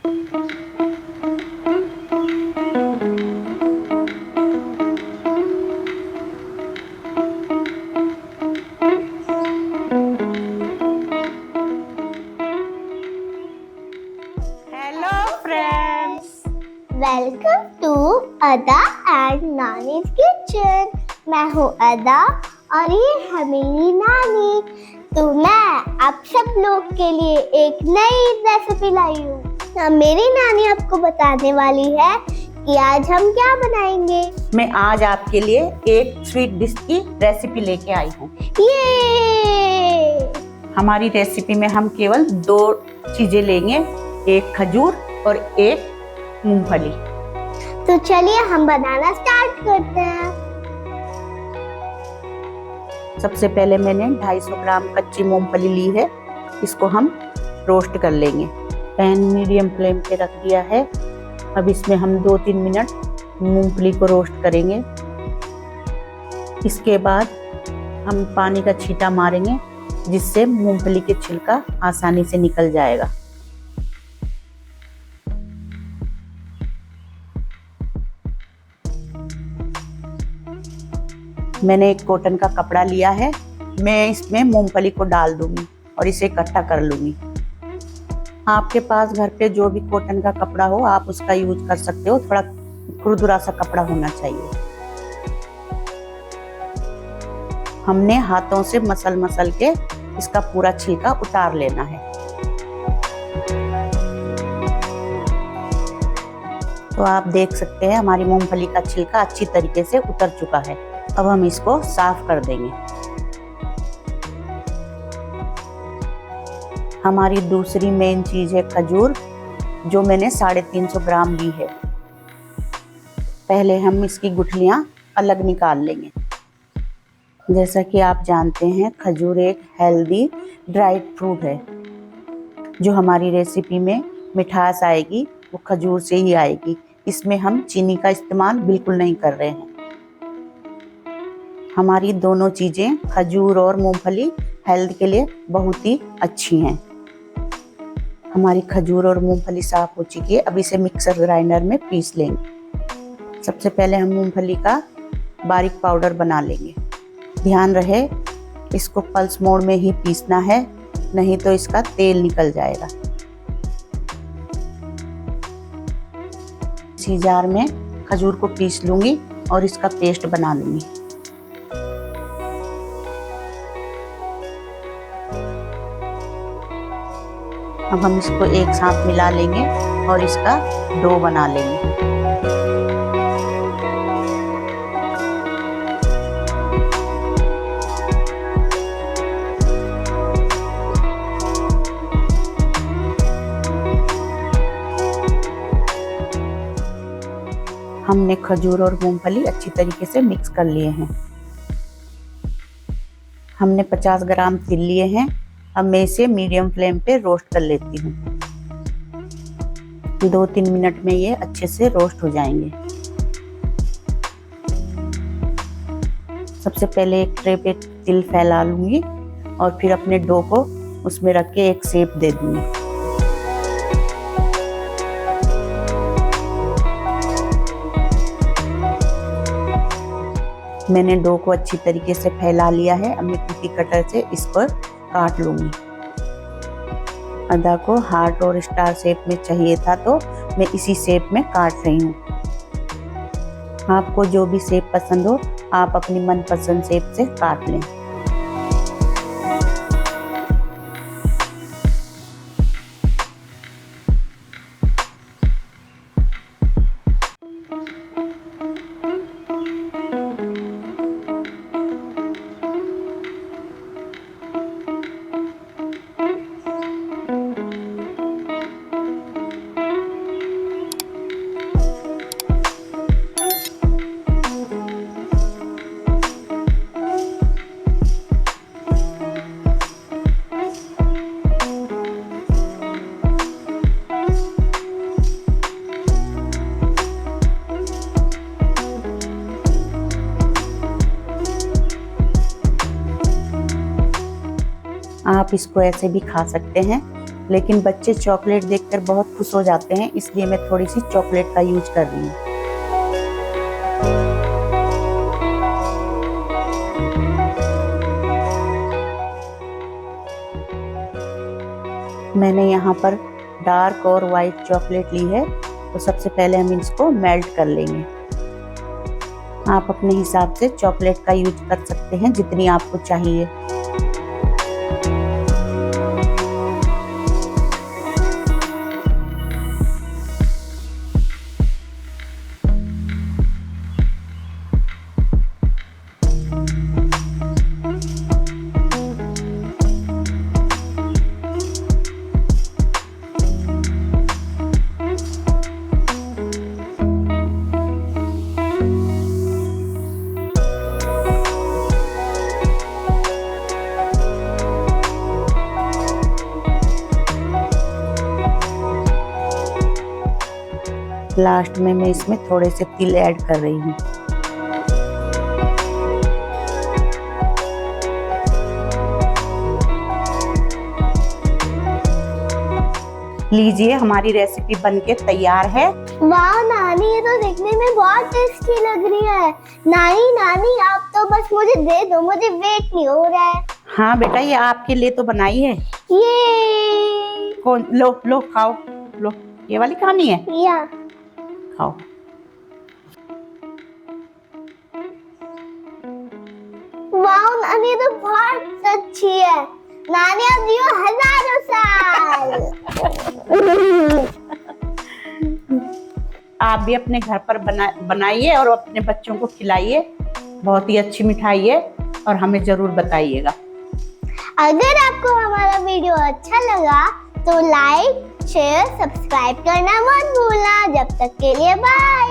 Hello friends, welcome to अदा and nannies kitchen. मैं हूँ अदा और ये है मेरी नानी। तो मैं आप सब लोग के लिए एक नई रेसिपी लाई हूँ। मेरी नानी आपको बताने वाली है कि आज हम क्या बनाएंगे। मैं आज आपके लिए एक स्वीट डिश की रेसिपी लेके आई हूँ। ये हमारी रेसिपी में हम केवल 2 चीजें लेंगे, एक खजूर और एक मूंगफली। तो चलिए हम बनाना स्टार्ट करते हैं। सबसे पहले मैंने 250 ग्राम कच्ची मूंगफली ली है। इसको हम रोस्ट कर लेंगे। पैन मीडियम फ्लेम पे रख दिया है। अब इसमें हम 2-3 मिनट मूंगफली को रोस्ट करेंगे। इसके बाद हम पानी का छींटा मारेंगे, जिससे मूंगफली के छिलका आसानी से निकल जाएगा। मैंने एक कॉटन का कपड़ा लिया है। मैं इसमें मूंगफली को डाल दूंगी और इसे इकट्ठा कर लूंगी। आपके पास घर पे जो भी कॉटन का कपड़ा हो आप उसका यूज कर सकते हो। थोड़ा खुरदुरा सा कपड़ा होना चाहिए। हमने हाथों से मसल के इसका पूरा छिलका उतार लेना है। तो आप देख सकते हैं हमारी मूंगफली का छिलका अच्छी तरीके से उतर चुका है। अब हम इसको साफ कर देंगे। हमारी दूसरी मेन चीज है खजूर, जो मैंने 350 ग्राम ली है। पहले हम इसकी गुठलियां अलग निकाल लेंगे। जैसा कि आप जानते हैं, खजूर एक हेल्दी ड्राइड फ्रूट है। जो हमारी रेसिपी में मिठास आएगी वो खजूर से ही आएगी। इसमें हम चीनी का इस्तेमाल बिल्कुल नहीं कर रहे हैं। हमारी दोनों चीजें खजूर और मूंगफली हेल्थ के लिए बहुत ही अच्छी हैं। हमारी खजूर और मूंगफली साफ हो चुकी है। अब इसे मिक्सर ग्राइंडर में पीस लेंगे। सबसे पहले हम मूंगफली का बारीक पाउडर बना लेंगे। ध्यान रहे इसको पल्स मोड में ही पीसना है, नहीं तो इसका तेल निकल जाएगा। इसी जार में खजूर को पीस लूंगी और इसका पेस्ट बना लूंगी। अब हम इसको एक साथ मिला लेंगे और इसका डो बना लेंगे। हमने खजूर और मूंगफली अच्छी तरीके से मिक्स कर लिए हैं। हमने 50 ग्राम तिल लिए हैं। अब मैं इसे मीडियम फ्लेम पे रोस्ट कर लेती हूँ। 2-3 मिनट में ये अच्छे से रोस्ट हो जाएंगे। सबसे पहले एक ट्रे पे तिल फैला लूंगी और फिर अपने डो को उसमें रख के एक शेप दे दूंगी। मैंने डो को अच्छी तरीके से फैला लिया है। अब मैं कुकी कटर से इस पर काट लूंगी। अदा को हार्ट और स्टार शेप में चाहिए था, तो मैं इसी शेप में काट रही हूँ। आपको जो भी शेप पसंद हो आप अपनी मनपसंद शेप से काट लें। आप इसको ऐसे भी खा सकते हैं, लेकिन बच्चे चॉकलेट देखकर बहुत खुश हो जाते हैं, इसलिए मैं थोड़ी सी चॉकलेट का यूज कर रही हूँ। मैंने यहाँ पर डार्क और वाइट चॉकलेट ली है, तो सबसे पहले हम इसको मेल्ट कर लेंगे। आप अपने हिसाब से चॉकलेट का यूज कर सकते हैं जितनी आपको चाहिए। लास्ट में मैं इसमें थोड़े से तिल ऐड कर रही हूँ। लीजिए, हमारी रेसिपी बनके तैयार है। वाह नानी, ये तो देखने में बहुत टेस्टी लग रही है। नानी नानी, आप तो बस मुझे दे दो, मुझे वेट नहीं हो रहा है। हाँ बेटा, ये आपके लिए तो बनाई है। ये कौन? लो लो खाओ, लो, ये वाली खानी है, या खाओ। वाह नानी, ये तो बहुत अच्छी है। नानी अब जियो हजारों साल। आप भी अपने घर पर बनाइए और अपने बच्चों को खिलाइए। बहुत ही अच्छी मिठाई है और हमें जरूर बताइएगा। अगर आपको हमारा वीडियो अच्छा लगा तो लाइक, शेयर, सब्सक्राइब करना मत भूलना। जब तक के लिए बाय।